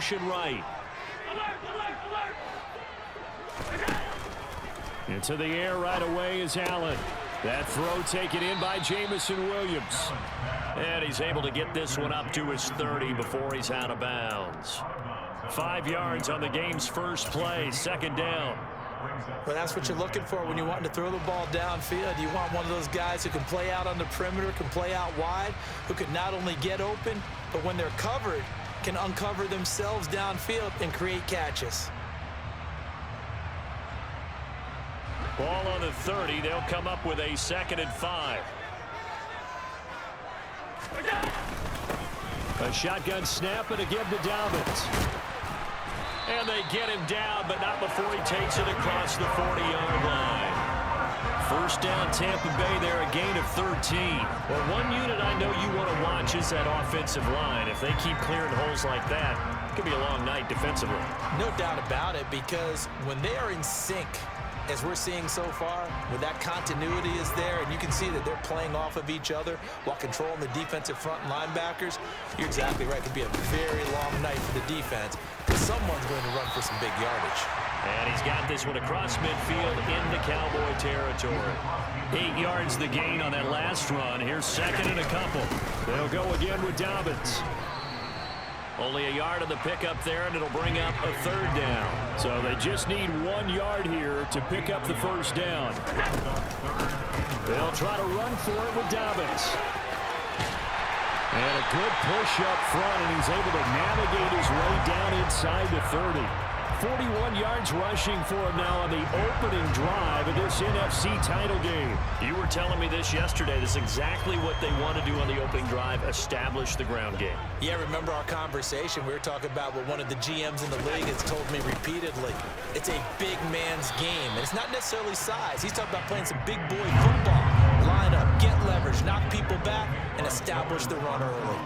motion right. Into the air right away is Allen. That throw taken in by Jamison Williams. And he's able to get this one up to his 30 before he's out of bounds. 5 yards on the game's first play, second down. Well, that's what you're looking for when you're wanting to throw the ball downfield. You want one of those guys who can play out on the perimeter, can play out wide, who can not only get open, but when they're covered, can uncover themselves downfield and create catches. Ball on the 30. They'll come up with a 2nd and 5. A shotgun snap and a give to Dobbins. And they get him down, but not before he takes it across the 40-yard line. First down, Tampa Bay there, a gain of 13. Well, one unit I know you want to watch is that offensive line. If they keep clearing holes like that, it could be a long night defensively. No doubt about it, because when they are in sync, as we're seeing so far, when that continuity is there and you can see that they're playing off of each other while controlling the defensive front linebackers, you're exactly right. It could be a very long night for the defense because someone's going to run for some big yardage. And he's got this one across midfield into Cowboy territory. 8 yards the gain on that last run. Here's 2nd and a couple. They'll go again with Dobbins. Only a yard on the pickup there, and it'll bring up a 3rd down. So they just need 1 yard here to pick up the first down. They'll try to run for it with Dobbins. And a good push up front, and he's able to navigate his way down inside the 30. 41 yards rushing for him now on the opening drive of this NFC title game. You were telling me this yesterday. This is exactly what they want to do on the opening drive, establish the ground game. Yeah, remember our conversation? We were talking about what one of the GMs in the league has told me repeatedly. It's a big man's game, and it's not necessarily size. He's talking about playing some big boy football. Line up, get leverage, knock people back, and establish the run early.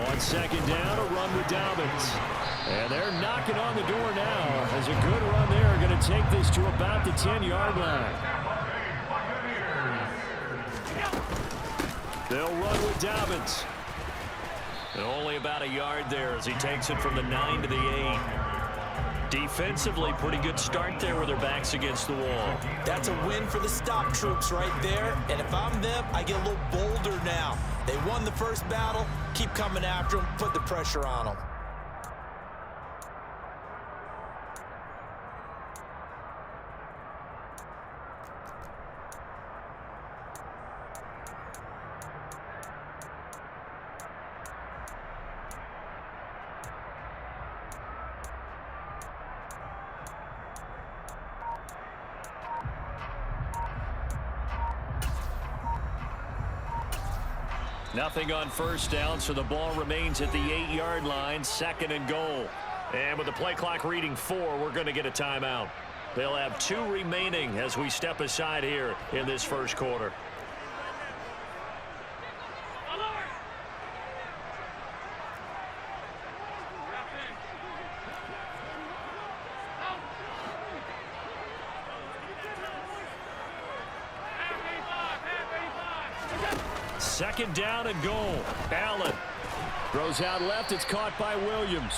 On 2nd down, a run with Dobbins. And they're knocking on the door now as a good run there. Going to take this to about the 10-yard line. They'll run with Dobbins. And only about a yard there as he takes it from the 9 to the 8. Defensively, pretty good start there with their backs against the wall. That's a win for the stop troops right there. And if I'm them, I get a little bolder now. They won the first battle. Keep coming after them. Put the pressure on them. Nothing on first down, so the ball remains at the 8-yard line, 2nd and goal. And with the play clock reading 4, we're going to get a timeout. They'll have 2 remaining as we step aside here in this first quarter. Second down and goal. Allen throws out left. It's caught by Williams.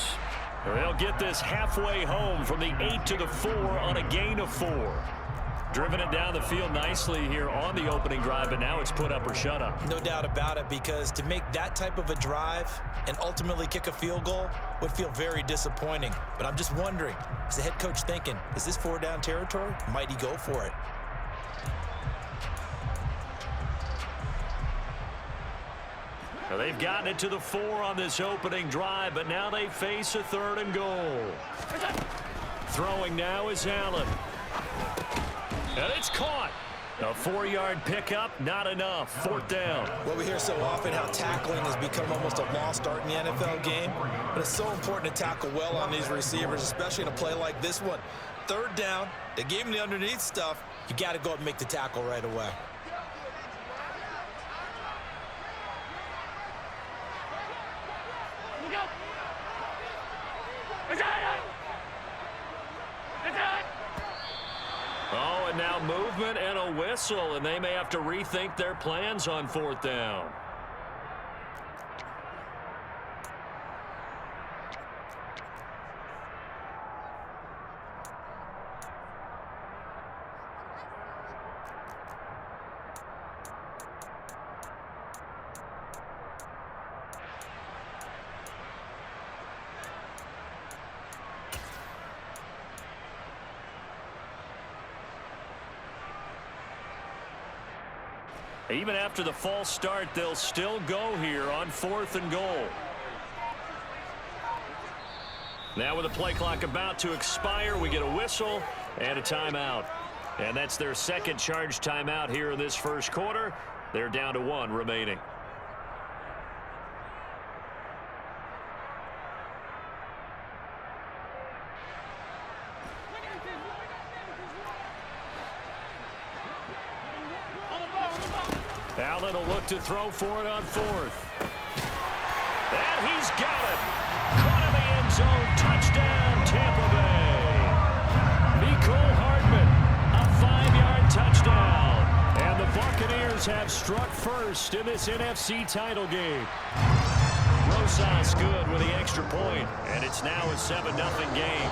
They'll get this halfway home from the 8 to the 4 on a gain of 4. Driven it down the field nicely here on the opening drive, but now it's put up or shut up. No doubt about it, because to make that type of a drive and ultimately kick a field goal would feel very disappointing. But I'm just wondering, is the head coach thinking, is this 4-down territory? Might he go for it? Well, they've gotten it to the 4 on this opening drive, but now they face a 3rd and goal. Throwing now is Allen. And it's caught. A 4-yard pickup, not enough. 4th down. Well, we hear so often how tackling has become almost a lost art in the NFL game, but it's so important to tackle well on these receivers, especially in a play like this one. 3rd down, they gave him the underneath stuff. You got to go up and make the tackle right away. Oh, and now movement and a whistle, and they may have to rethink their plans on 4th down. Even after the false start, they'll still go here on 4th and goal. Now with the play clock about to expire, we get a whistle and a timeout. And that's their second charge timeout here in this first quarter. They're down to 1 remaining. Allen will look to throw for it on 4th. And he's got it. Caught in the end zone. Touchdown, Tampa Bay. Mecole Hardman, a 5-yard touchdown. And the Buccaneers have struck first in this NFC title game. Rosas good with the extra point, and it's now a 7-0 game.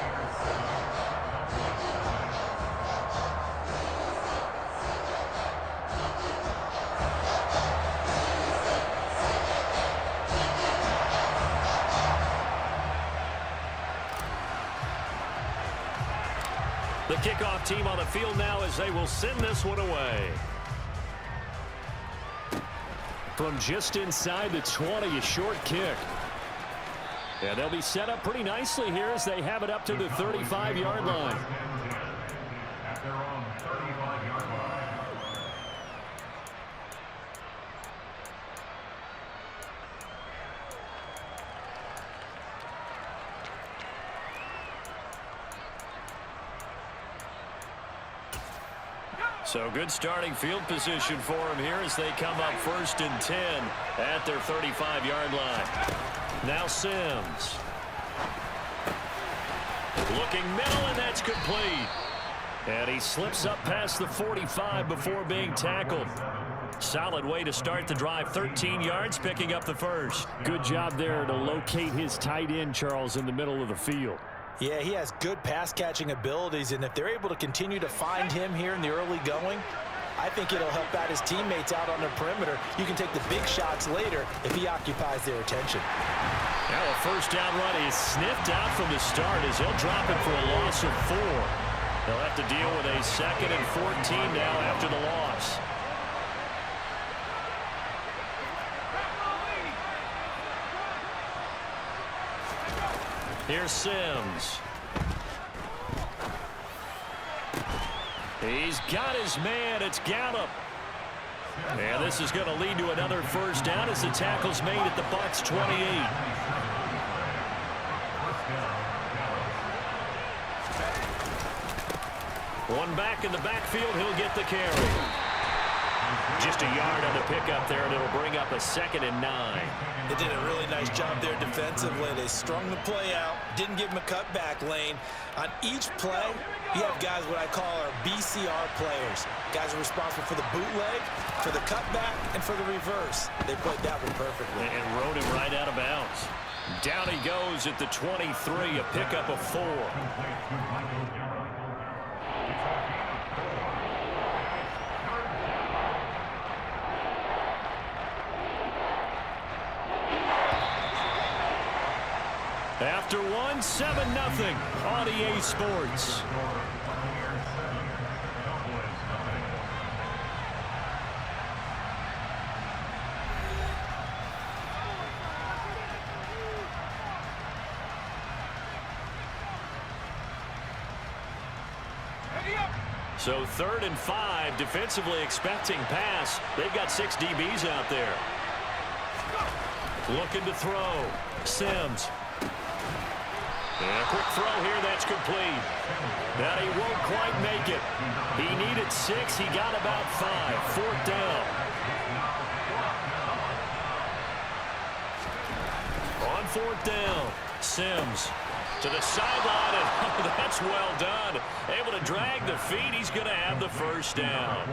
The kickoff team on the field now as they will send this one away. From just inside the 20, a short kick. Yeah, they'll be set up pretty nicely here as they have it up to the 35-yard line. At their own 35-yard line. So good starting field position for them here as they come up 1st and 10 at their 35-yard line. Now Sims. Looking middle, and that's complete. And he slips up past the 45 before being tackled. Solid way to start the drive. 13 yards, picking up the first. Good job there to locate his tight end, Charles, in the middle of the field. Yeah, he has good pass-catching abilities, and if they're able to continue to find him here in the early going, I think it'll help out his teammates out on the perimeter. You can take the big shots later if he occupies their attention. Now a first down run is sniffed out from the start as they'll drop it for a loss of 4. They'll have to deal with a 2nd and 14 now after the loss. Here's Sims. He's got his man. It's Gallup. And this is going to lead to another first down as the tackle's made at the Bucs 28. One back in the backfield. He'll get the carry. Just a yard on the pickup there, and it'll bring up a 2nd and 9. They did a really nice job there defensively. They strung the play out, didn't give him a cutback lane. On each play, you have guys what I call our BCR players. Guys are responsible for the bootleg, for the cutback, and for the reverse. They played that one perfectly. And rode him right out of bounds. Down he goes at the 23, a pickup of 4. After 1, 7-0 on EA Sports. So 3rd and 5, defensively expecting pass. They've got 6 DBs out there. Looking to throw. Sims. And a quick throw here, that's complete. Now he won't quite make it. He needed 6, he got about 5. 4th down. On 4th down, Sims to the sideline, and that's well done. Able to drag the feet, he's going to have the first down.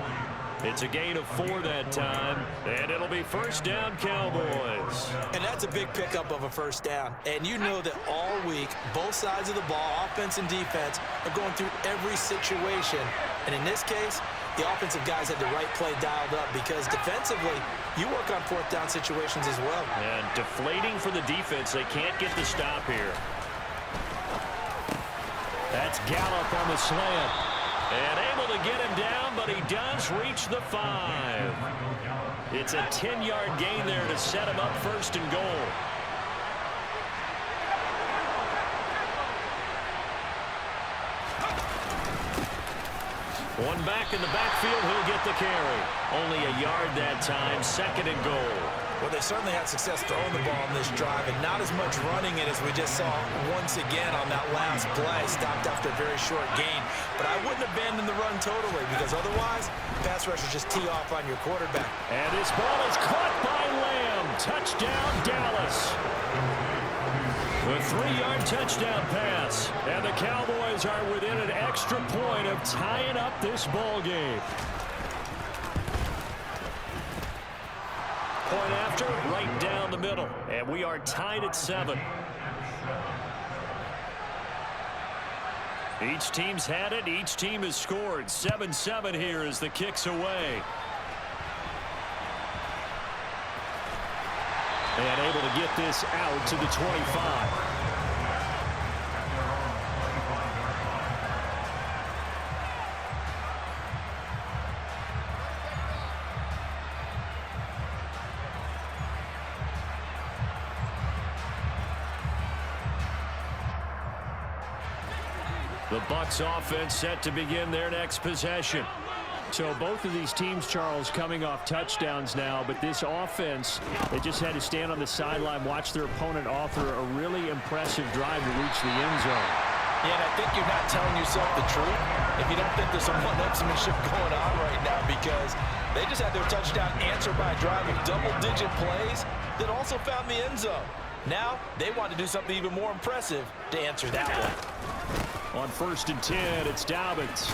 It's a gain of 4 that time, and it'll be first down Cowboys. And that's a big pickup of a first down. And you know that all week, both sides of the ball, offense and defense, are going through every situation. And in this case, the offensive guys had the right play dialed up because defensively, you work on 4th down situations as well. And deflating for the defense. They can't get the stop here. That's Gallup on the slant. And able to get him down, but he does reach the 5. It's a 10-yard gain there to set him up first and goal. One back in the backfield, he'll get the carry. Only a yard that time, second and goal. Well, they certainly had success throwing the ball in this drive, and not as much running it as we just saw once again on that last play. Stopped after a very short gain. But I wouldn't abandon the run totally, because otherwise, pass rushers just tee off on your quarterback. And this ball is caught by Lamb. Touchdown, Dallas. The 3-yard touchdown pass. And the Cowboys are within an extra point of tying up this ball game. Point after, right down the middle. And we are tied at 7. Each team's had it. Each team has scored. 7-7 here as the kick's away. And able to get this out to the 25. The Bucs offense set to begin their next possession. So both of these teams, Charles, coming off touchdowns now, but this offense, they just had to stand on the sideline, watch their opponent author a really impressive drive to reach the end zone. Yeah, and I think you're not telling yourself the truth if you don't think there's some one-upsmanship going on right now, because they just had their touchdown answered by a drive of double-digit plays that also found the end zone. Now, they want to do something even more impressive to answer that one. On 1st and 10, it's Dobbins.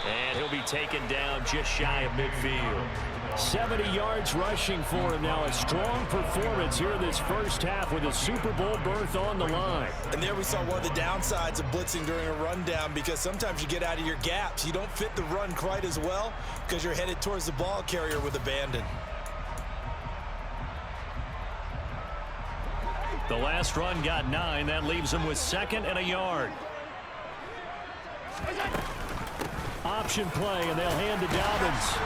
And he'll be taken down just shy of midfield. 70 yards rushing for him now. A strong performance here in this first half with a Super Bowl berth on the line. And there we saw one of the downsides of blitzing during a rundown, because sometimes you get out of your gaps. You don't fit the run quite as well because you're headed towards the ball carrier with abandon. The last run got 9. That leaves him with 2nd and a yard. Option play, and they'll hand to Dobbins.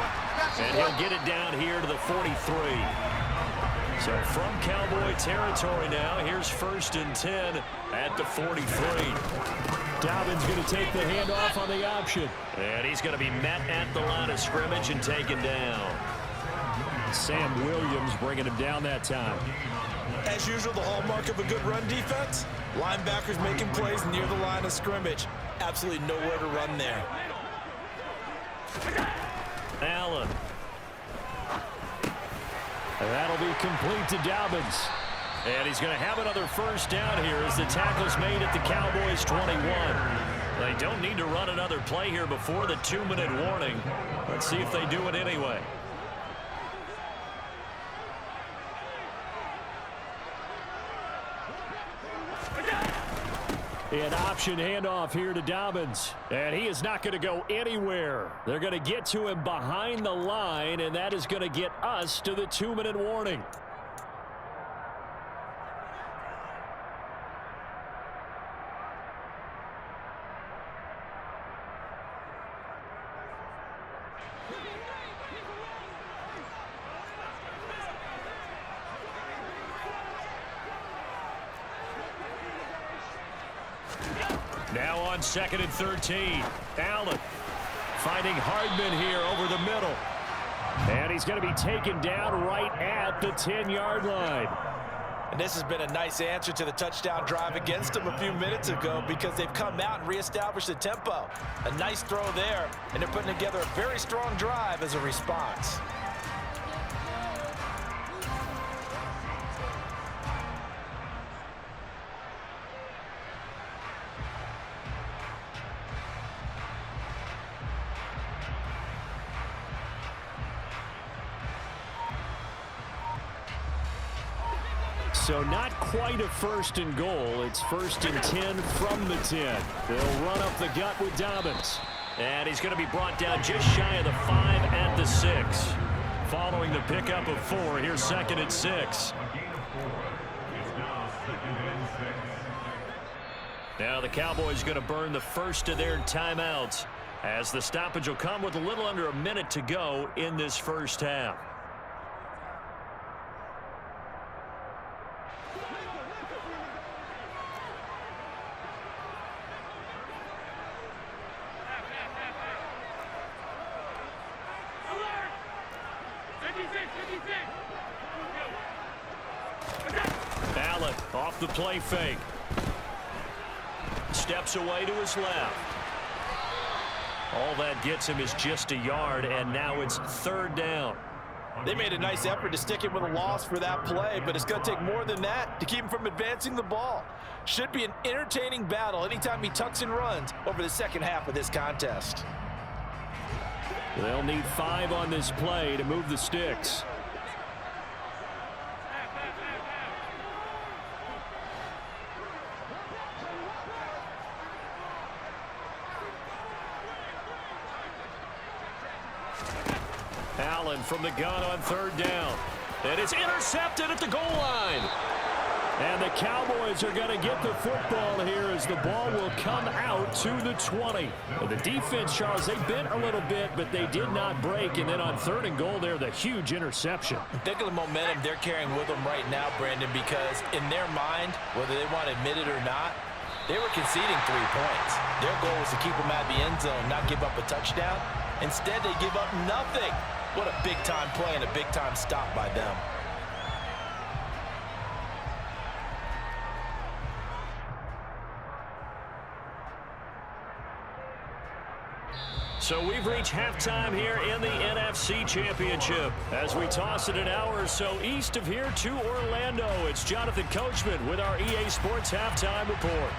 And he'll get it down here to the 43. So from Cowboy territory now, here's 1st and 10 at the 43. Dobbins going to take the handoff on the option. And he's going to be met at the line of scrimmage and taken down. Sam Williams bringing him down that time. As usual, the hallmark of a good run defense, linebackers making plays near the line of scrimmage. Absolutely nowhere to run there. Allen. And that'll be complete to Dobbins. And he's going to have another first down here as the tackle's made at the Cowboys 21. They don't need to run another play here before the 2-minute warning. Let's see if they do it anyway. An option handoff here to Dobbins. And he is not going to go anywhere. They're going to get to him behind the line, and that is going to get us to the 2-minute warning. Now on 2nd and 13. Allen finding Hardman here over the middle. And he's going to be taken down right at the 10-yard line. And this has been a nice answer to the touchdown drive against them a few minutes ago, because they've come out and reestablished the tempo. A nice throw there, and they're putting together a very strong drive as a response. So not quite a 1st and goal. It's 1st and 10 from the 10. They'll run up the gut with Dobbins. And he's going to be brought down just shy of the 5 at the 6. Following the pickup of 4, here's 2nd and 6. Now the Cowboys going to burn the first of their timeouts as the stoppage will come with a little under a minute to go in this first half. Allen off the play fake. Steps away to his left. All that gets him is just a yard, and now it's third down. They made a nice effort to stick him with a loss for that play, but it's going to take more than that to keep him from advancing the ball. Should be an entertaining battle anytime he tucks and runs over the second half of this contest. They'll need 5 on this play to move the sticks. Allen from the gun on third down. And it's intercepted at the goal line. And the Cowboys are going to get the football here as the ball will come out to the 20. The defense, Charles, they bent a little bit, but they did not break. And then on third and goal there, the huge interception. Think of the momentum they're carrying with them right now, Brandon, because in their mind, whether they want to admit it or not, they were conceding 3 points. Their goal was to keep them out of the end zone, not give up a touchdown. Instead, they give up nothing. What a big-time play and a big-time stop by them. So we've reached halftime here in the NFC Championship. As we toss it an hour or so east of here to Orlando, it's Jonathan Coachman with our EA Sports Halftime Report.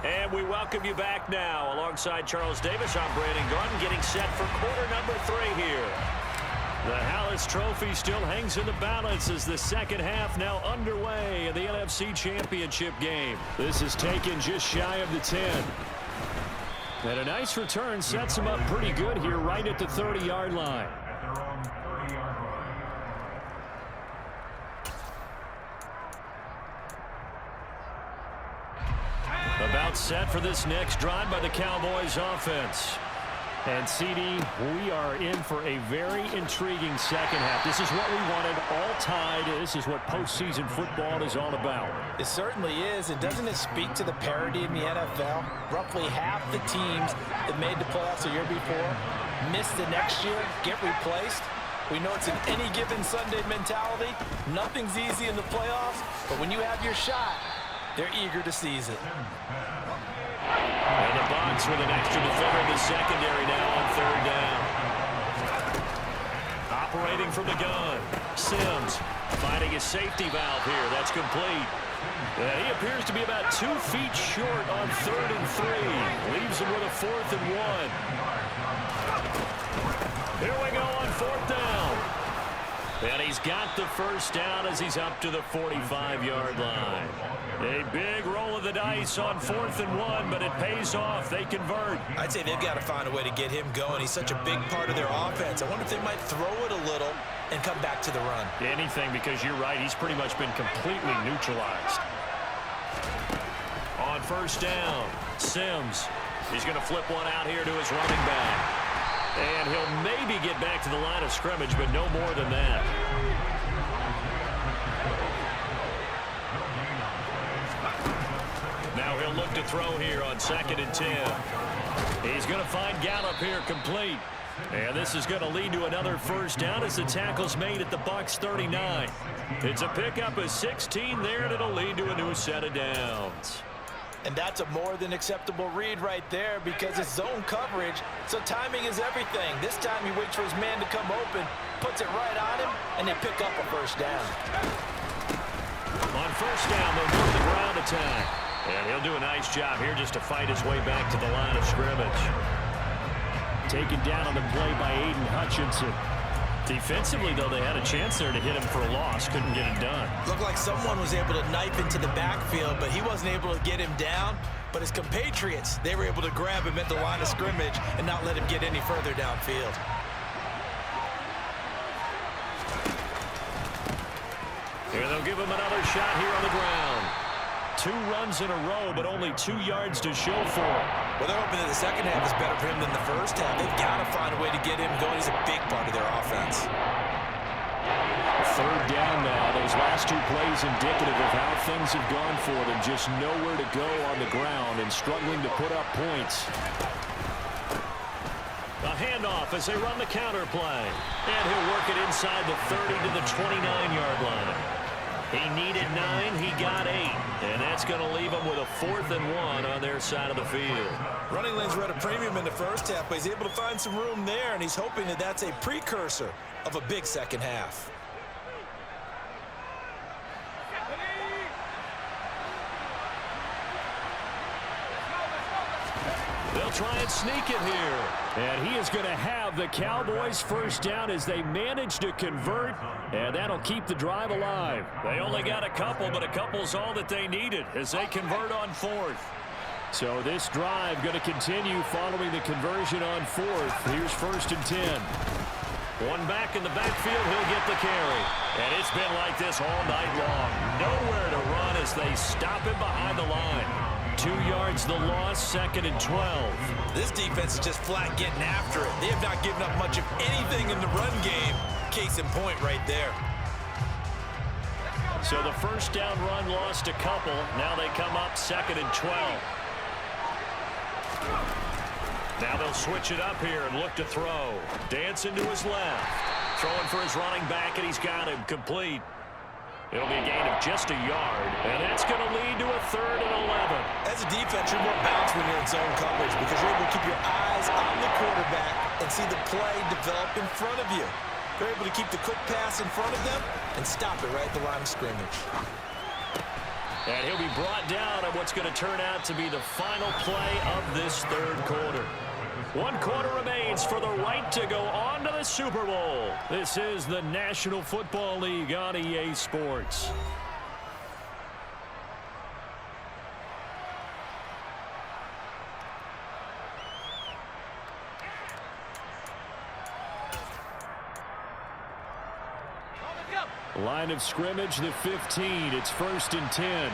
And we welcome you back now. Alongside Charles Davis, I'm Brandon Garden, getting set for quarter number 3 here. The Hallis Trophy still hangs in the balance as the second half now underway in the NFC Championship game. This is taken just shy of the 10. And a nice return sets him up pretty good here right at the 30-yard line. About set for this next drive by the Cowboys offense. And CD, we are in for a very intriguing second half. This is what we wanted, all tied. This is what postseason football is all about. It certainly is. And doesn't it speak to the parity in the NFL? Roughly half the teams that made the playoffs the year before miss the next year, get replaced. We know it's an any given Sunday mentality. Nothing's easy in the playoffs, but when you have your shot, they're eager to seize it. And the Bucs with an extra defender in the secondary now on third down. Operating from the gun. Sims finding his safety valve here. That's complete. He appears to be about 2 feet short on 3rd and 3. Leaves him with a 4th and 1. Here we go on 4th down. And he's got the first down as he's up to the 45-yard line. A big roll of the dice on 4th and 1, but it pays off. They convert. I'd say they've got to find a way to get him going. He's such a big part of their offense. I wonder if they might throw it a little and come back to the run. Anything, because you're right. He's pretty much been completely neutralized. On first down, Sims. He's going to flip one out here to his running back. And he'll maybe get back to the line of scrimmage, but no more than that. Now he'll look to throw here on 2nd and 10. He's going to find Gallup here complete. And this is going to lead to another first down as the tackle's made at the Bucs 39. It's a pickup of 16 there, and it'll lead to a new set of downs. And that's a more than acceptable read right there because it's zone coverage, so timing is everything. This time he waits for his man to come open, puts it right on him, and they pick up a first down. On first down, they'll go to the ground attack. And he'll do a nice job here just to fight his way back to the line of scrimmage. Taken down on the play by Aiden Hutchinson. Defensively, though, they had a chance there to hit him for a loss. Couldn't get it done. Looked like someone was able to knife into the backfield, but he wasn't able to get him down. But his compatriots, they were able to grab him at the line of scrimmage and not let him get any further downfield. Here they'll give him another shot here on the ground. 2 runs in a row, but only 2 yards to show for it. Well, they're hoping that the second half is better for him than the first half. They've got to find a way to get him going. He's a big part of their offense. 3rd down now. Those last 2 plays indicative of how things have gone for them. Just nowhere to go on the ground and struggling to put up points. A handoff as they run the counter play. And he'll work it inside the 30 to the 29-yard line. He needed 9, he got 8. And that's going to leave him with a 4th and 1 on their side of the field. Running lanes were at a premium in the first half, but he's able to find some room there, and he's hoping that that's a precursor of a big second half. They'll try and sneak it here. And he is going to have the Cowboys' first down as they manage to convert. And that'll keep the drive alive. They only got a couple, but a couple's all that they needed as they convert on 4th. So this drive going to continue following the conversion on 4th. Here's 1st and 10. One back in the backfield, he'll get the carry. And it's been like this all night long. Nowhere to run as they stop him behind the line. 2 yards the loss, 2nd and 12. This defense is just flat getting after it. They have not given up much of anything in the run game. Case in point right there. So the first down run lost a couple. Now they come up 2nd and 12. Now they'll switch it up here and look to throw. Dancing to his left. Throwing for his running back, and he's got him complete. It'll be a gain of just a yard, and that's going to lead to a 3rd and 11. As a defense, you're more balanced when you're in zone coverage because you're able to keep your eyes on the quarterback and see the play develop in front of you. You're able to keep the quick pass in front of them and stop it right at the line of scrimmage. And he'll be brought down on what's going to turn out to be the final play of this 3rd quarter. 1 quarter remains for the right to go on to the Super Bowl. This is the National Football League on EA Sports. Line of scrimmage, the 15. It's 1st and 10.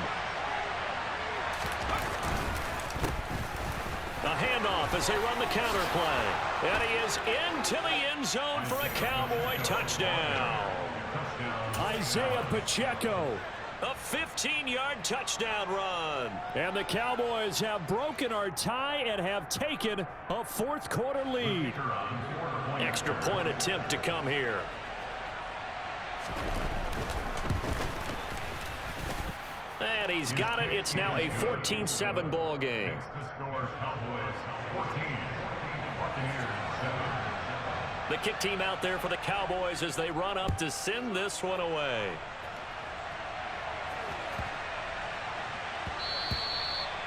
A handoff as they run the counter play. And he is into the end zone for a Cowboy touchdown. Isaiah Pacheco. A 15-yard touchdown run. And the Cowboys have broken our tie and have taken a 4th quarter lead. Extra point attempt to come here. And he's got it. It's now a 14-7 ball game. The kick team out there for the Cowboys as they run up to send this one away.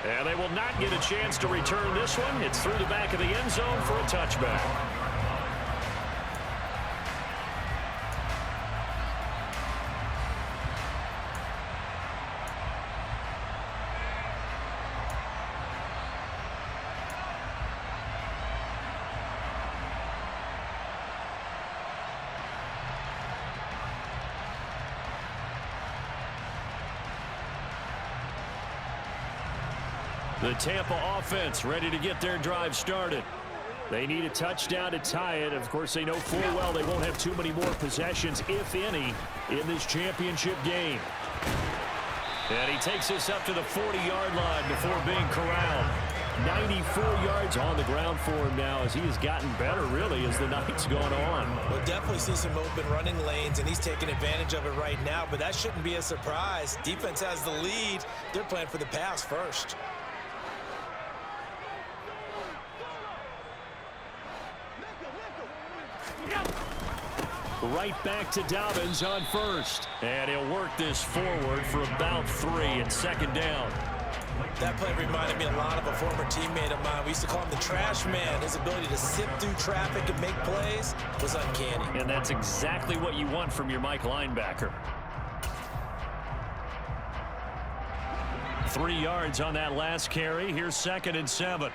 And they will not get a chance to return this one. It's through the back of the end zone for a touchback. The Tampa offense ready to get their drive started. They need a touchdown to tie it. Of course, they know full well they won't have too many more possessions, if any, in this championship game. And he takes us up to the 40-yard line before being corralled. 94 yards on the ground for him now as he has gotten better, really, as the night's gone on. We'll definitely see some open running lanes, and he's taking advantage of it right now, but that shouldn't be a surprise. Defense has the lead. They're playing for the pass first. Right back to Dobbins on 1st. And he'll work this forward for about 3 at 2nd down. That play reminded me a lot of a former teammate of mine. We used to call him the trash man. His ability to sift through traffic and make plays was uncanny. And that's exactly what you want from your Mike linebacker. 3 yards on that last carry. Here's 2nd and 7.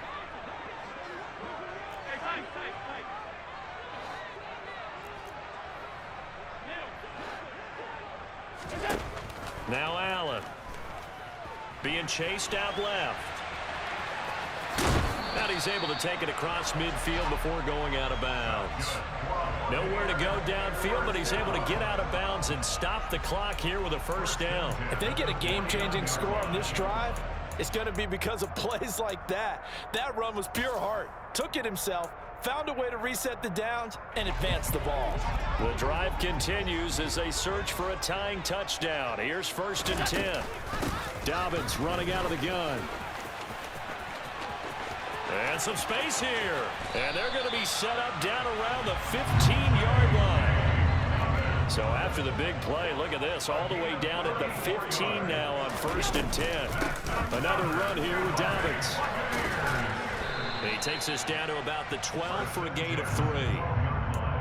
Now Allen. Being chased out left. And he's able to take it across midfield before going out of bounds. Nowhere to go downfield, but he's able to get out of bounds and stop the clock here with a first down. If they get a game-changing score on this drive, it's going to be because of plays like that. That run was pure heart. Took it himself, found a way to reset the downs, and advance the ball. The drive continues as they search for a tying touchdown. Here's 1st and 10. Dobbins running out of the gun. And some space here. And they're going to be set up down around the 15-yard line. So after the big play, look at this, all the way down at the 15 now on 1st and 10. Another run here with Dobbins. He takes us down to about the 12 for a gain of 3.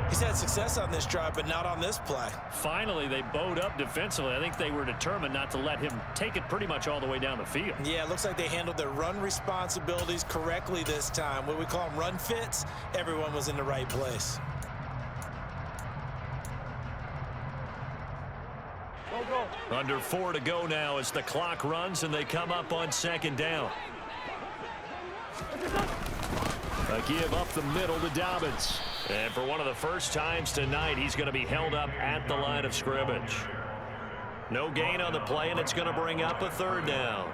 He's had success on this drive, but not on this play. Finally, they bowed up defensively. I think they were determined not to let him take it pretty much all the way down the field. Yeah, it looks like they handled their run responsibilities correctly this time. What we call them run fits, everyone was in the right place. Under 4 to go now as the clock runs and they come up on 2nd down. A give up the middle to Dobbins. And for one of the first times tonight, he's going to be held up at the line of scrimmage. No gain on the play, and it's going to bring up a 3rd down.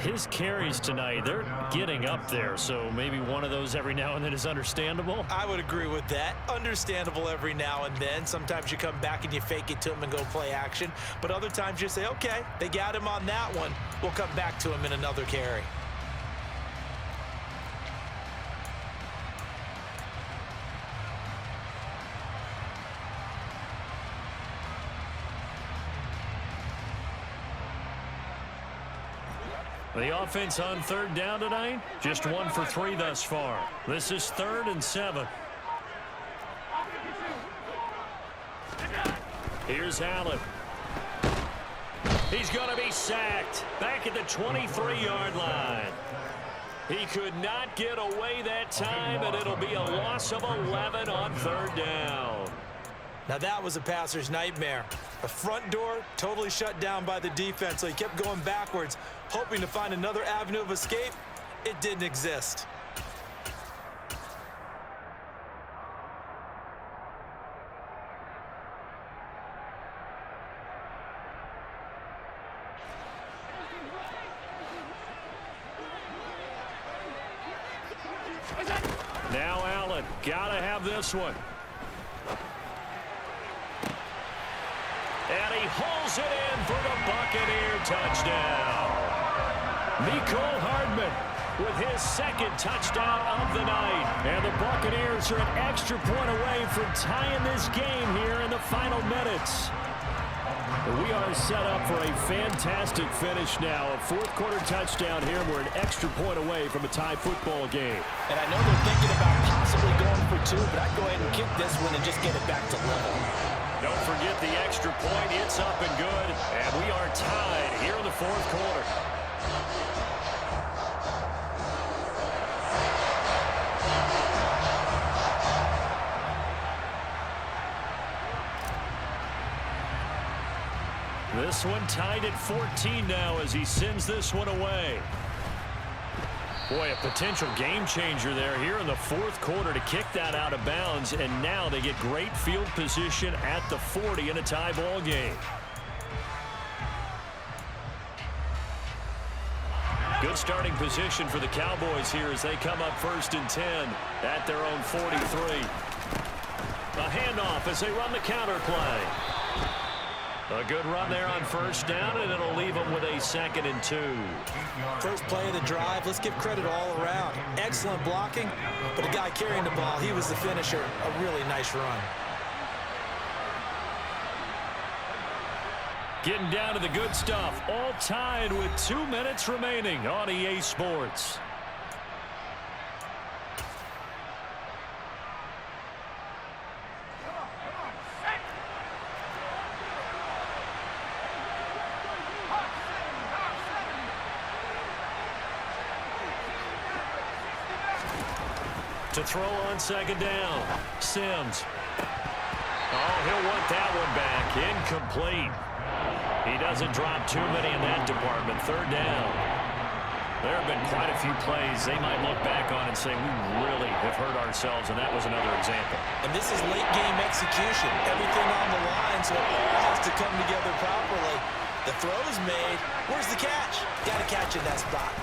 His carries tonight, they're getting up there, so maybe one of those every now and then is understandable. I would agree with that. Understandable every now and then. Sometimes you come back and you fake it to him and go play action. But other times you say, okay, they got him on that one. We'll come back to him in another carry. The offense on 3rd down tonight, just 1 for 3 thus far. This is 3rd and 7. Here's Allen. He's going to be sacked back at the 23-yard line. He could not get away that time, and it'll be a loss of 11 on 3rd down. Now that was a passer's nightmare. The front door totally shut down by the defense, so he kept going backwards, hoping to find another avenue of escape. It didn't exist. Now Allen, gotta have this one. And he hauls it in for the Buccaneer touchdown. Mecole Hardman with his 2nd touchdown of the night. And the Buccaneers are an extra point away from tying this game here in the final minutes. We are set up for a fantastic finish now. A 4th quarter touchdown here. We're an extra point away from a tie football game. And I know they're thinking about possibly going for 2, but I'd go ahead and kick this one and just get it back to level. Don't forget the extra point. It's up and good. And we are tied here in the 4th quarter. This one tied at 14 now as he sends this one away. Boy, a potential game changer there here in the 4th quarter to kick that out of bounds, and now they get great field position at the 40 in a tie ball game. Good starting position for the Cowboys here as they come up 1st and 10 at their own 43. A handoff as they run the counter play. A good run there on 1st down, and it'll leave them with a 2nd and 2. First play of the drive, let's give credit all around. Excellent blocking, but the guy carrying the ball, he was the finisher. A really nice run. Getting down to the good stuff. All tied with 2 minutes remaining on EA Sports. To throw on second down. Sims. Oh, he'll want that one back. Incomplete. He doesn't drop too many in that department. Third down. There have been quite a few plays they might look back on and say, we really have hurt ourselves, and that was another example. And this is late game execution. Everything on the line, so it all has to come together properly. The throw's made. Where's the catch? Got to catch in that spot.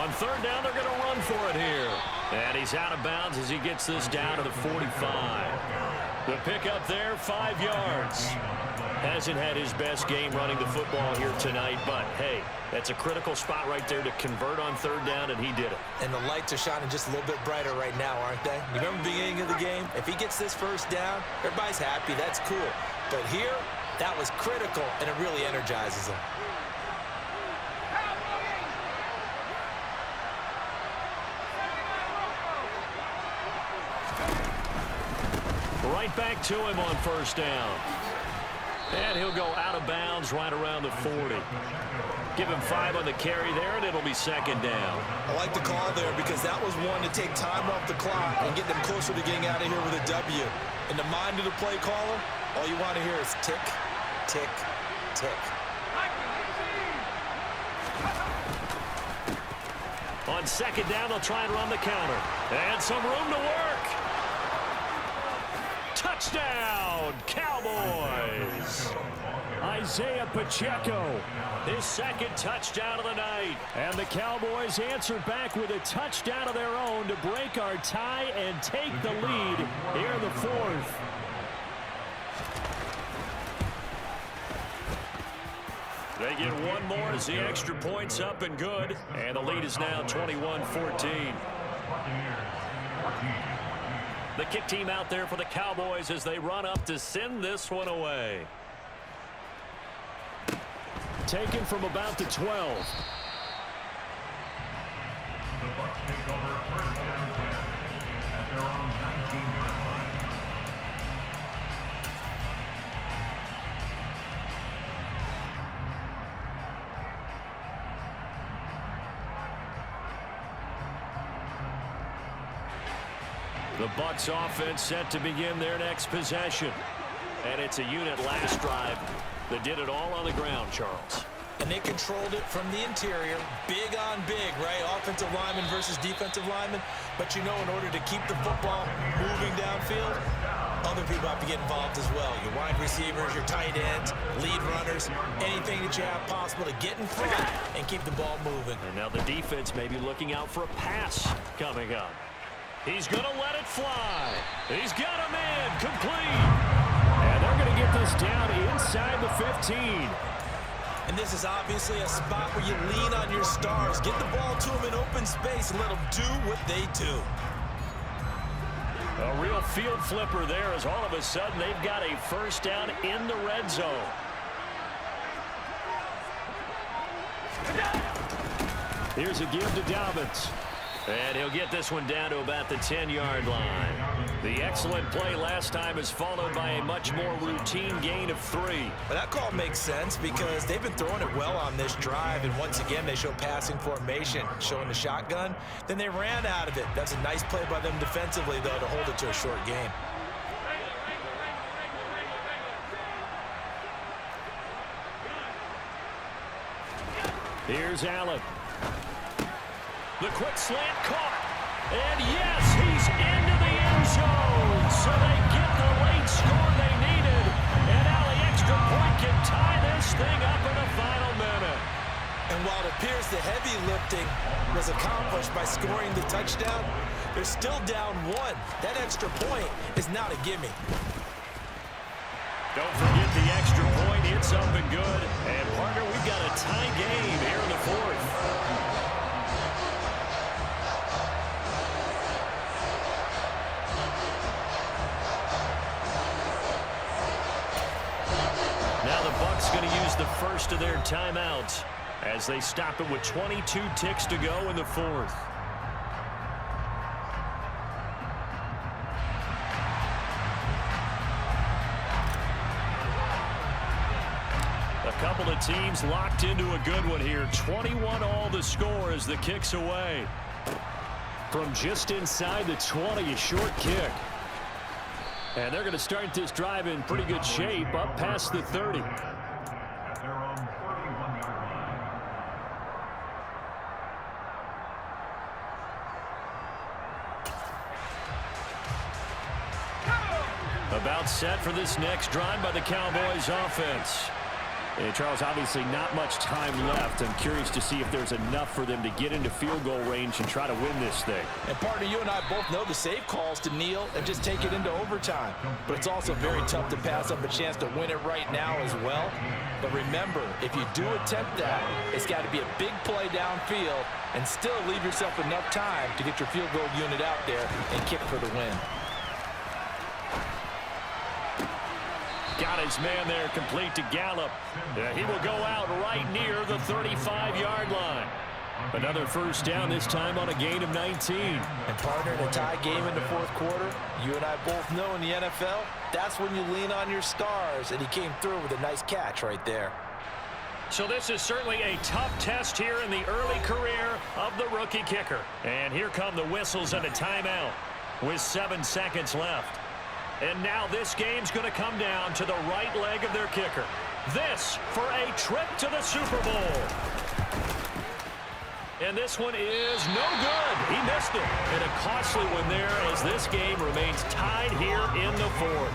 On third down, they're going to run for it here. And he's out of bounds as he gets this down to the 45. The pickup there, 5 yards. Hasn't had his best game running the football here tonight, but, hey, that's a critical spot right there to convert on third down, and he did it. And the lights are shining just a little bit brighter right now, aren't they? You remember the beginning of the game? If he gets this first down, everybody's happy. That's cool. But here, that was critical, and it really energizes him. Right back to him on first down. And he'll go out of bounds right around the 40. Give him 5 on the carry there, and it'll be second down. I like the call there because that was one to take time off the clock and get them closer to getting out of here with a W. In the mind of the play caller, all you want to hear is tick, tick, tick. On second down, they'll try and run the counter. And some room to work. Touchdown, Cowboys! Isaiah Pacheco, his second touchdown of the night. And the Cowboys answered back with a touchdown of their own to break our tie and take the lead here in the fourth. They get one more as the extra point's up and good. And the lead is now 21-14. The kick team out there for the Cowboys as they run up to send this one away. Taken from about the 12. The Bucs take over first down and 10 at their own 19-yard line. The Bucs offense set to begin their next possession. And it's a unit last drive that did it all on the ground, Charles. And they controlled it from the interior, big on big, right? Offensive lineman versus defensive lineman. But you know, in order to keep the football moving downfield, other people have to get involved as well. Your wide receivers, your tight ends, lead runners, anything that you have possible to get in front and keep the ball moving. And now the defense may be looking out for a pass coming up. He's going to let it fly. He's got him in, complete. And they're going to get this down inside the 15. And this is obviously a spot where you lean on your stars. Get the ball to them in open space and let them do what they do. A real field flipper there as all of a sudden they've got a first down in the red zone. Here's a give to Dobbins. And he'll get this one down to about the 10-yard line. The excellent play last time is followed by a much more routine gain of 3. But that call makes sense because they've been throwing it well on this drive, and once again they show passing formation, showing the shotgun. Then they ran out of it. That's a nice play by them defensively, though, to hold it to a short game. Here's Allen. The quick slant caught. And yes, he's into the end zone. So they get the late score they needed. And now the extra point can tie this thing up in the final minute. And while it appears the heavy lifting was accomplished by scoring the touchdown, they're still down 1. That extra point is not a gimme. Don't forget the extra point. It's up and good. And, partner, we've got a tie game here in the fourth. Now the Bucs going last of their timeouts as they stop it with 22 ticks to go in the fourth. A couple of teams locked into a good one here. 21 all the score as the kick's away. From just inside the 20, a short kick. And they're going to start this drive in pretty good shape up past the 30. At their own 31-yard line. About set for this next drive by the Cowboys offense. And Charles, obviously not much time left. I'm curious to see if there's enough for them to get into field goal range and try to win this thing. And partner, you and I both know the safe calls to kneel and just take it into overtime. But it's also very tough to pass up a chance to win it right now as well. But remember, if you do attempt that, it's got to be a big play downfield and still leave yourself enough time to get your field goal unit out there and kick for the win. Got his man there, complete to Gallup. He will go out right near the 35-yard line. Another first down, this time on a gain of 19. And partner, in a tie game in the fourth quarter, you and I both know in the NFL, that's when you lean on your stars, and he came through with a nice catch right there. So this is certainly a tough test here in the early career of the rookie kicker. And here come the whistles and a timeout with 7 seconds left. And now this game's going to come down to the right leg of their kicker. This for a trip to the Super Bowl. And this one is no good. He missed it. And a costly one there as this game remains tied here in the fourth.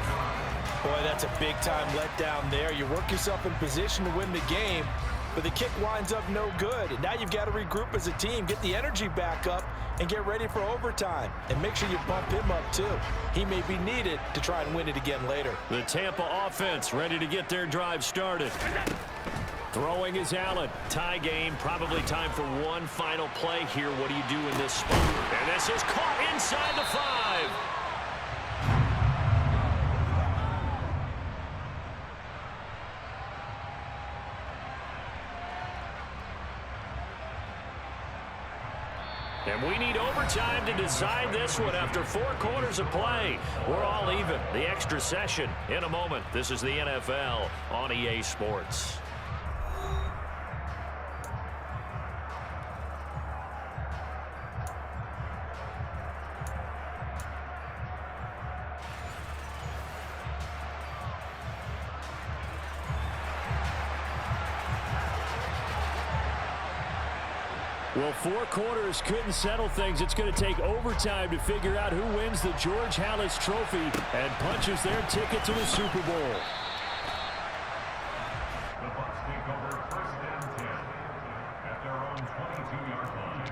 Boy, that's a big-time letdown there. You work yourself in position to win the game, but the kick winds up no good. And now you've got to regroup as a team, get the energy back up, and get ready for overtime. And make sure you bump him up, too. He may be needed to try and win it again later. The Tampa offense ready to get their drive started. Throwing is Allen. Tie game, probably time for one final play here. What do you do in this spot? And this is caught inside the 5. And we need overtime to decide this one after 4 quarters of play. We're all even. The extra session in a moment. This is the NFL on EA Sports. Well, 4 quarters couldn't settle things. It's going to take overtime to figure out who wins the George Halas Trophy and punches their ticket to the Super Bowl. The Bucs take over first and 10 at their own 22-yard line.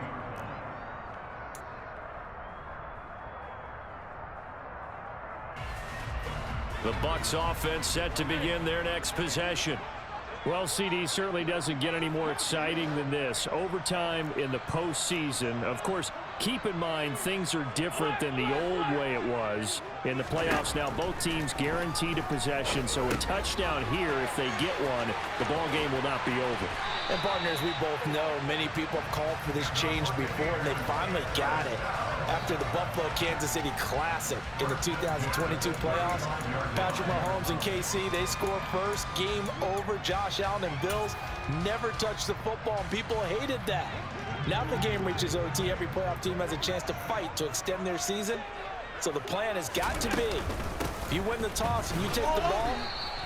The Bucs offense set to begin their next possession. Well, CD certainly doesn't get any more exciting than this. Overtime in the postseason. Of course, keep in mind things are different than the old way it was. In the playoffs now, both teams guaranteed a possession, so a touchdown here, if they get one, the ball game will not be over. And partners, we both know many people have called for this change before, and they finally got it. After the Buffalo-Kansas City Classic in the 2022 playoffs, Patrick Mahomes and KC, they score first. Game over. Josh Allen and Bills never touched the football, and people hated that. Now if the game reaches OT, every playoff team has a chance to fight to extend their season. So the plan has got to be, if you win the toss and you take the ball,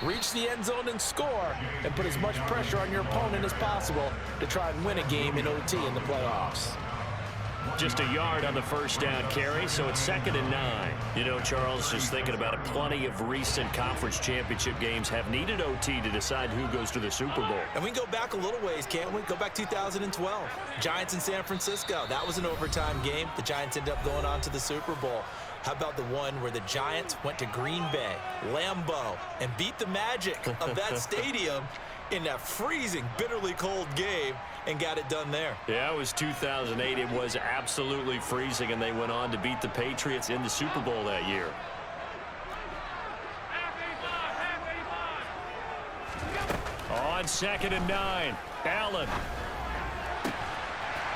reach the end zone and score, and put as much pressure on your opponent as possible to try and win a game in OT in the playoffs. Just a yard on the first down carry, so it's 2nd and 9. You know, Charles, just thinking about it, plenty of recent conference championship games have needed OT to decide who goes to the Super Bowl. And we can go back a little ways, can't we? Go back 2012. Giants in San Francisco. That was an overtime game. The Giants ended up going on to the Super Bowl. How about the one where the Giants went to Green Bay, Lambeau, and beat the magic of that stadium in that freezing, bitterly cold game and got it done there? Yeah, it was 2008. It was absolutely freezing, and they went on to beat the Patriots in the Super Bowl that year. On 2nd and 9, Allen.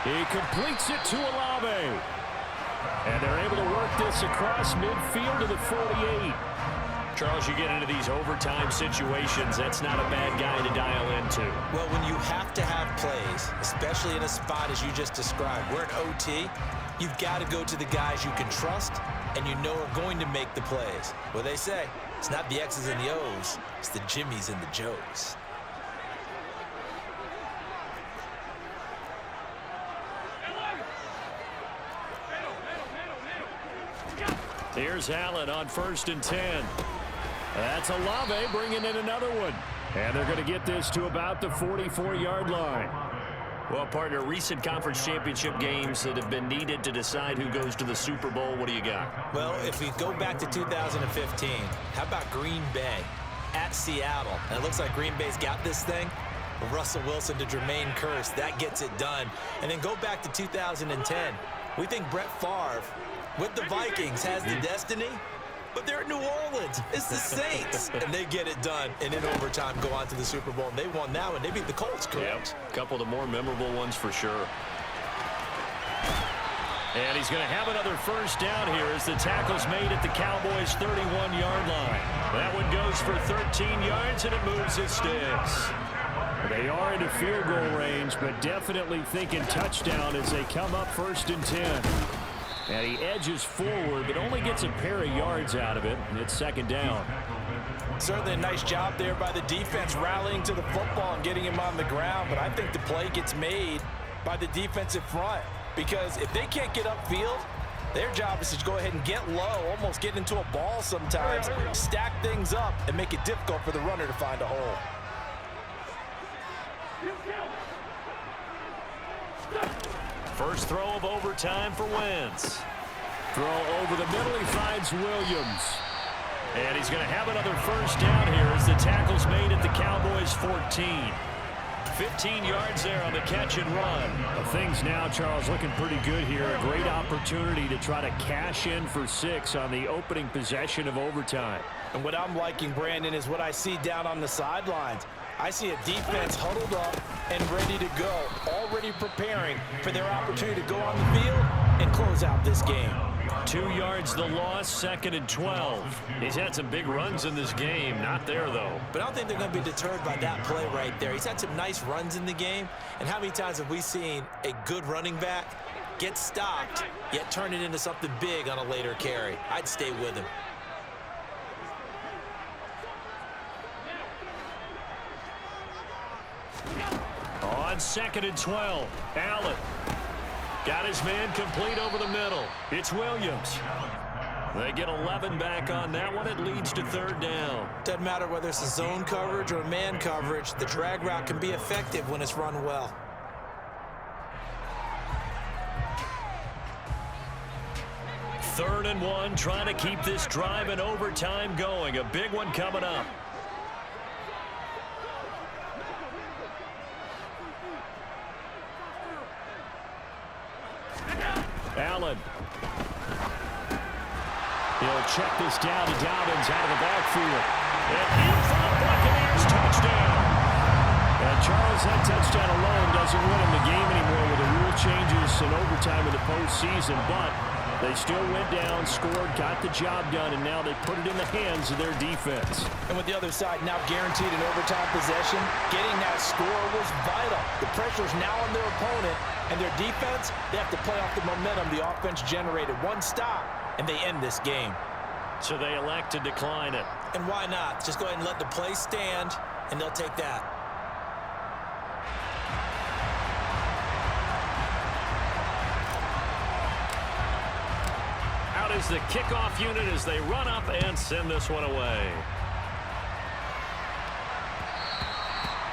He completes it to Olave. And they're able to work this across midfield to the 48. Charles, you get into these overtime situations, that's not a bad guy to dial into. Well, when you have to have plays, especially in a spot as you just described, we're in OT, you've got to go to the guys you can trust and you know are going to make the plays. Well, they say it's not the X's and the O's, it's the Jimmies and the Joes. Here's Allen on 1st and 10. That's Olave bringing in another one. And they're going to get this to about the 44-yard line. Well, partner, recent conference championship games that have been needed to decide who goes to the Super Bowl, what do you got? Well, if we go back to 2015, how about Green Bay at Seattle? And it looks like Green Bay's got this thing. Russell Wilson to Jermaine Kearse, that gets it done. And then go back to 2010. We think Brett Favre with the Vikings has the destiny, but they're at New Orleans. It's the Saints, and they get it done. And in overtime, go on to the Super Bowl. And they won that one. They beat the Colts, correct? Yep. A couple of the more memorable ones for sure. And he's going to have another first down here as the tackle's made at the Cowboys' 31-yard line. That one goes for 13 yards, and it moves its sticks. They are into field goal range, but definitely thinking touchdown as they come up 1st and 10. And he edges forward, but only gets a pair of yards out of it, and it's 2nd down. Certainly a nice job there by the defense rallying to the football and getting him on the ground, but I think the play gets made by the defensive front because if they can't get upfield, their job is to go ahead and get low, almost get into a ball sometimes, stack things up, and make it difficult for the runner to find a hole. First throw of overtime for Wentz. Throw over the middle, he finds Williams. And he's going to have another first down here as the tackle's made at the Cowboys' 14. 15 yards there on the catch and run. Well, things now, Charles, looking pretty good here. A great opportunity to try to cash in for 6 on the opening possession of overtime. And what I'm liking, Brandon, is what I see down on the sidelines. I see a defense huddled up and ready to go, already preparing for their opportunity to go on the field and close out this game. 2 yards the loss, 2nd and 12. He's had some big runs in this game. Not there, though. But I don't think they're going to be deterred by that play right there. He's had some nice runs in the game. And how many times have we seen a good running back get stopped, yet turn it into something big on a later carry? I'd stay with him. On 2nd and 12, Allen got his man complete over the middle. It's Williams. They get 11 back on that one. It leads to 3rd down. Doesn't matter whether it's a zone coverage or man coverage. The drag route can be effective when it's run well. Third and 1, trying to keep this drive in overtime going. A big one coming up. Allen. He'll check this down to Dobbins out of the backfield. And in for the Buccaneers touchdown. And Charles, that touchdown alone doesn't win him the game anymore with the rule changes in overtime in the postseason. But they still went down, scored, got the job done, and now they put it in the hands of their defense. And with the other side now guaranteed an overtime possession, getting that score was vital. The pressure's now on their opponent, and their defense, they have to play off the momentum the offense generated. One stop, and they end this game. So they elect to decline it. And why not? Just go ahead and let the play stand, and they'll take that. Out is the kickoff unit as they run up and send this one away.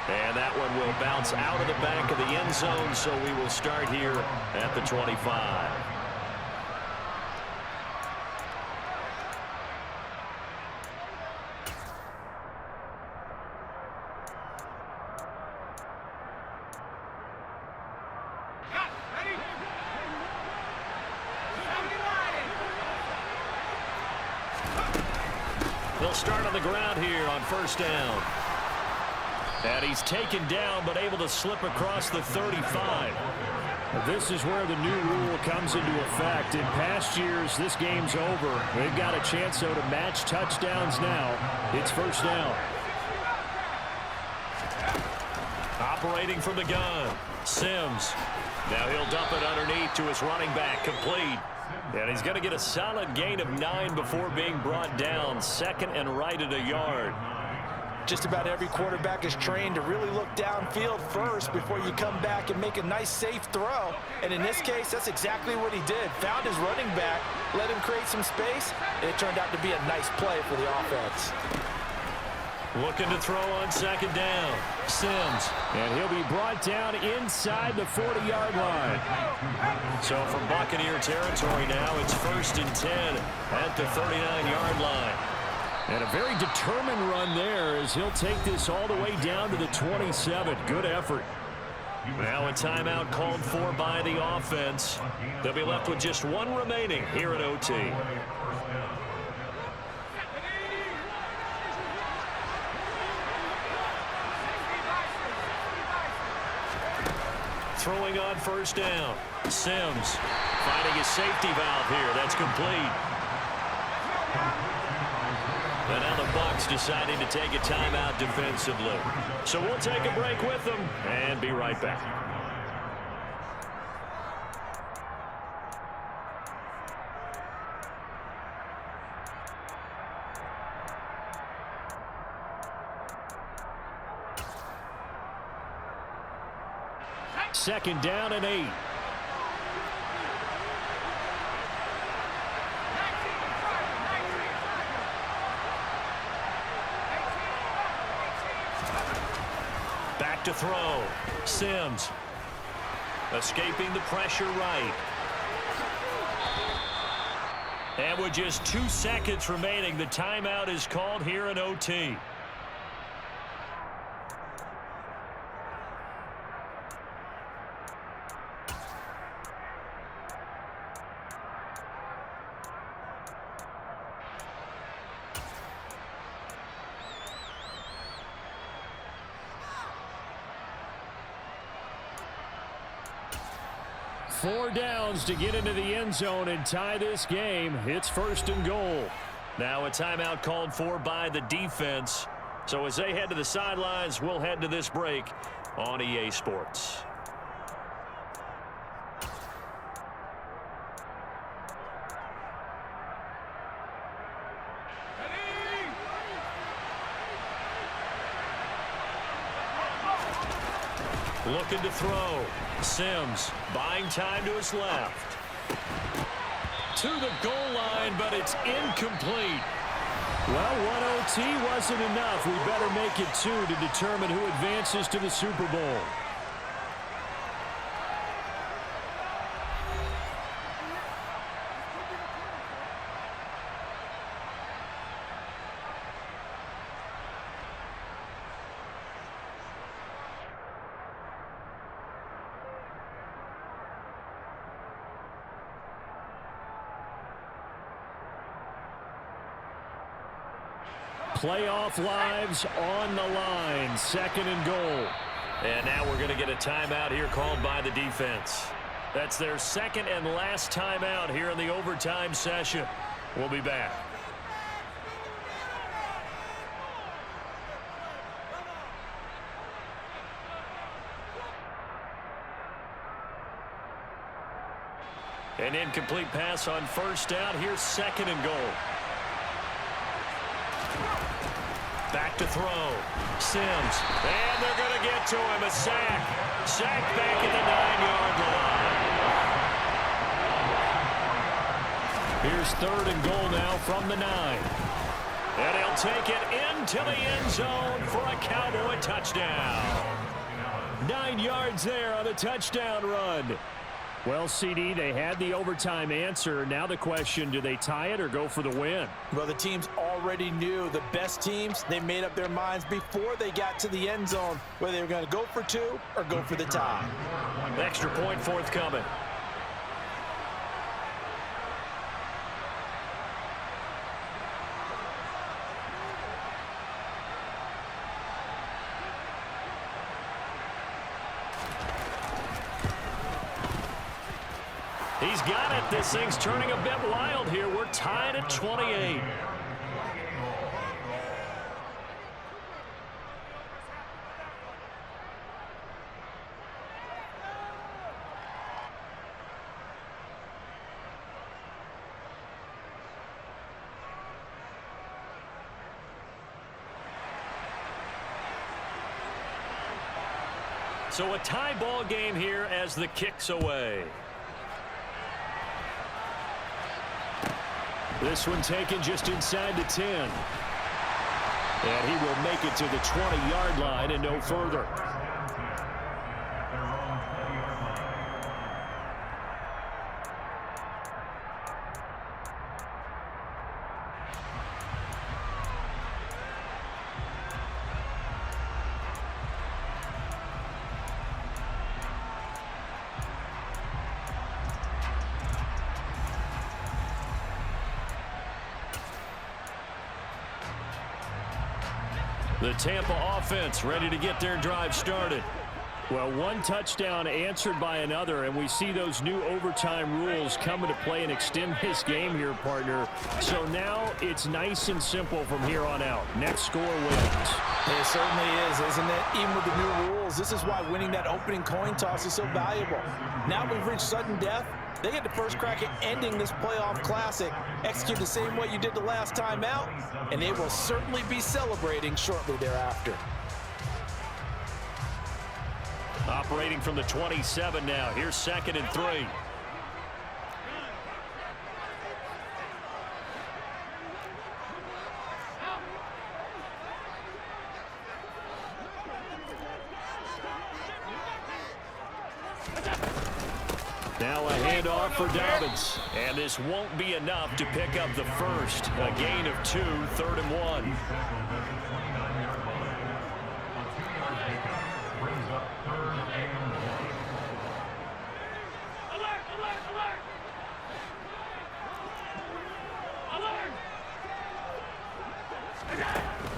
And that one will bounce out of the back of the end zone, so we will start here at the 25. They'll start on the ground here on 1st down. And he's taken down but able to slip across the 35. This is where the new rule comes into effect. In past years, this game's over. They've got a chance, though, to match touchdowns now. It's first down. Operating from the gun, Sims. Now he'll dump it underneath to his running back, complete. And he's going to get a solid gain of 9 before being brought down. Second and right at a yard. Just about every quarterback is trained to really look downfield first before you come back and make a nice, safe throw. And in this case, that's exactly what he did. Found his running back, let him create some space, and it turned out to be a nice play for the offense. Looking to throw on second down. Sims. And he'll be brought down inside the 40-yard line. So from Buccaneer territory now, it's 1st and 10 at the 39-yard line. And a very determined run there as he'll take this all the way down to the 27. Good effort. Now a timeout called for by the offense. They'll be left with just one remaining here at OT. Throwing on first down. Sims finding his safety valve here. That's complete. And now the Bucs deciding to take a timeout defensively. So we'll take a break with them and be right back. Second down and 8. Back to throw. Sims escaping the pressure right. And with just 2 seconds remaining, the timeout is called here in OT. Four downs to get into the end zone and tie this game. It's 1st and goal. Now a timeout called for by the defense. So as they head to the sidelines, we'll head to this break on EA Sports. Looking to throw. Sims buying time to his left. To the goal line, but it's incomplete. Well, 1 OT wasn't enough. We better make it 2 to determine who advances to the Super Bowl. Playoff lives on the line. 2nd and goal. And now we're going to get a timeout here called by the defense. That's their 2nd and last timeout here in the overtime session. We'll be back. An incomplete pass on first down. Here's 2nd and goal. Back to throw. Sims. And they're going to get to him. A sack. Sack back at the 9-yard line. Here's 3rd and goal now from the 9. And he'll take it into the end zone for a Cowboy touchdown. 9 yards there on the touchdown run. Well, CD, they had the overtime answer. Now the question, do they tie it or go for the win? Well, the teams already knew. The best teams, they made up their minds before they got to the end zone whether they were going to go for 2 or go for the tie. Extra point forthcoming. He's got it. This thing's turning a bit wild here. We're tied at 28. So a tie ball game here as the kick's away. This one taken just inside the 10. And he will make it to the 20-yard line and no further. The Tampa offense ready to get their drive started. Well, one touchdown answered by another, and we see those new overtime rules come into play and extend this game here, partner. So now it's nice and simple from here on out. Next score wins. It certainly is, isn't it? Even with the new rules, this is why winning that opening coin toss is so valuable. Now we've reached sudden death. They get the first crack at ending this playoff classic. Execute the same way you did the last time out, and they will certainly be celebrating shortly thereafter. Operating from the 27 now. Here's 2nd and 3. Now a handoff for Dobbins. And this won't be enough to pick up the first. A gain of 2, 3rd and 1.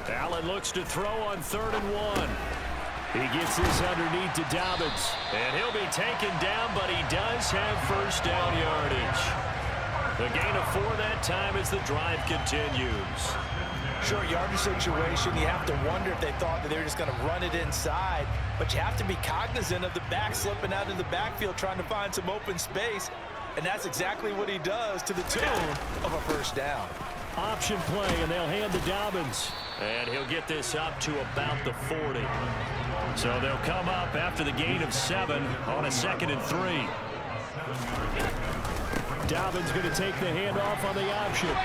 Allen looks to throw on 3rd and 1. He gets this underneath to Dobbins. And he'll be taken down, but he does have first down yardage. The gain of 4 that time as the drive continues. Short yardage situation, you have to wonder if they thought that they were just going to run it inside. But you have to be cognizant of the back slipping out of the backfield trying to find some open space. And that's exactly what he does to the tune of a first down. Option play, and they'll hand to Dobbins. And he'll get this up to about the 40. So they'll come up after the gain of 7 on a 2nd and 3. Dobbins going to take the handoff on the option.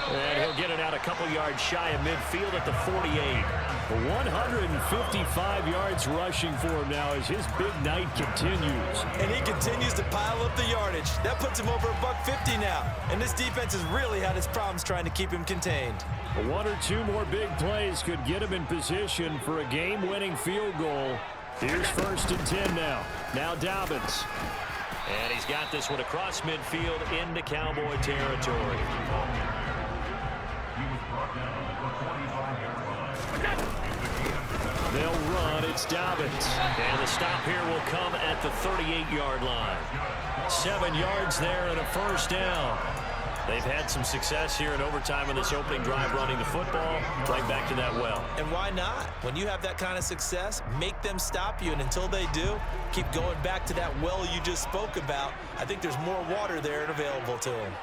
And he'll get it out a couple yards shy of midfield at the 48. 155 yards rushing for him now as his big night continues. And he continues to pile up the yardage. That puts him over $150 now. And this defense has really had its problems trying to keep him contained. 1 or 2 more big plays could get him in position for a game-winning field goal. Here's 1st and 10 now. Now Dobbins. And he's got this one across midfield into Cowboy territory. They'll run. It's Dobbins. And the stop here will come at the 38-yard line. 7 yards there and a first down. They've had some success here in overtime in this opening drive running the football. Right back to that well. And why not? When you have that kind of success, make them stop you. And until they do, keep going back to that well you just spoke about. I think there's more water there and available to them.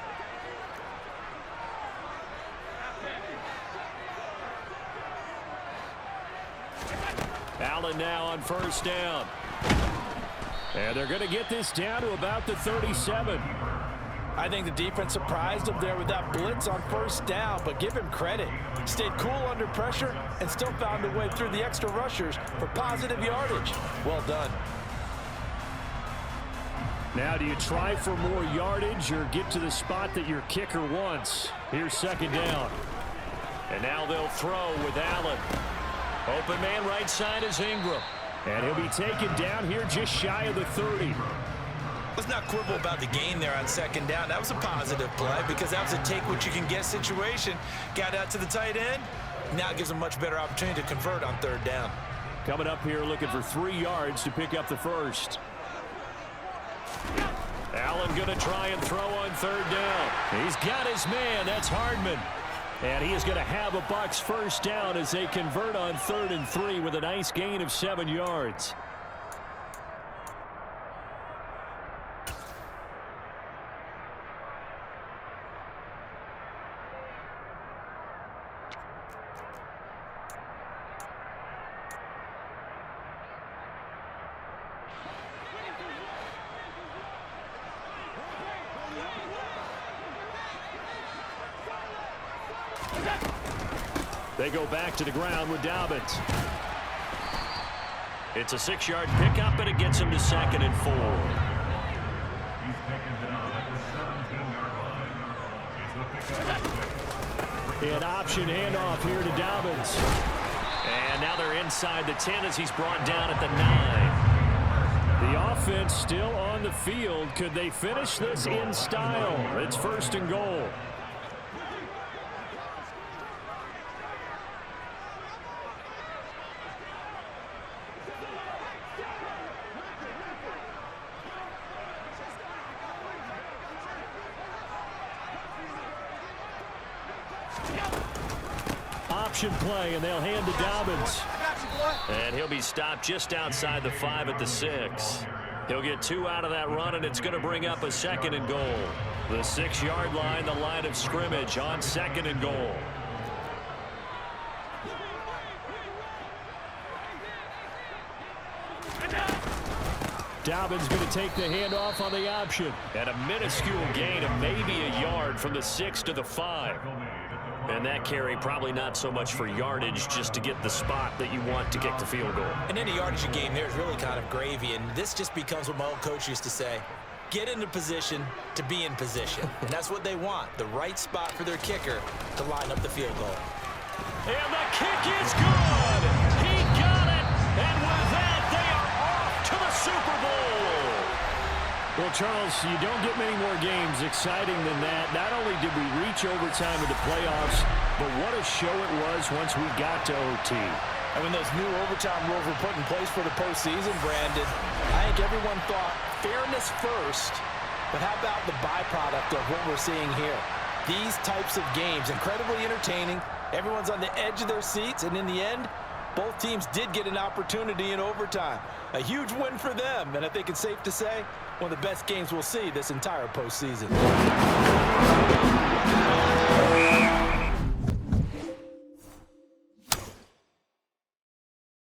Allen now on first down. And they're going to get this down to about the 37. I think the defense surprised him there with that blitz on first down, but give him credit. Stayed cool under pressure and still found a way through the extra rushers for positive yardage. Well done. Now, do you try for more yardage or get to the spot that your kicker wants? Here's 2nd down. And now they'll throw with Allen. Open man right side is Ingram. And he'll be taken down here just shy of the 30. Let's not quibble about the gain there on 2nd down. That was a positive play because that was a take-what-you-can-get situation. Got out to the tight end. Now it gives them a much better opportunity to convert on 3rd down. Coming up here looking for 3 yards to pick up the first. Allen Allen going to try and throw on third down. He's got his man. That's Hardman. And he is going to have a Bucs first down as they convert on 3rd and 3 with a nice gain of 7 yards. They go back to the ground with Dobbins. It's a 6-yard pickup, and it gets him to 2nd and 4. He's taken down at the 17-yard line. An option handoff here to Dobbins. And now they're inside the 10 as he's brought down at the 9. The offense still on the field. Could they finish this in style? It's 1st and goal. Option play, and they'll hand to Dobbins. And he'll be stopped just outside the 5 at the 6. He'll get 2 out of that run, and it's going to bring up a 2nd and goal. The 6-yard line, the line of scrimmage on 2nd and goal. Dobbins going to take the handoff on the option. And a minuscule gain of maybe a yard from the 6 to the 5. And that carry probably not so much for yardage, just to get the spot that you want to kick the field goal. And any yardage game there is really kind of gravy, and this just becomes what my old coach used to say. Get into position to be in position. And that's what they want, the right spot for their kicker to line up the field goal. And the kick is good. He got it. And with that, they are off to the Super Bowl. Well, Charles, you don't get many more games exciting than that. Not only did we reach overtime in the playoffs, but what a show it was once we got to OT. And when those new overtime rules were put in place for the postseason, Brandon, I think everyone thought fairness first, but how about the byproduct of what we're seeing here? These types of games, incredibly entertaining. Everyone's on the edge of their seats, and in the end, both teams did get an opportunity in overtime. A huge win for them, and I think it's safe to say one of the best games we'll see this entire postseason.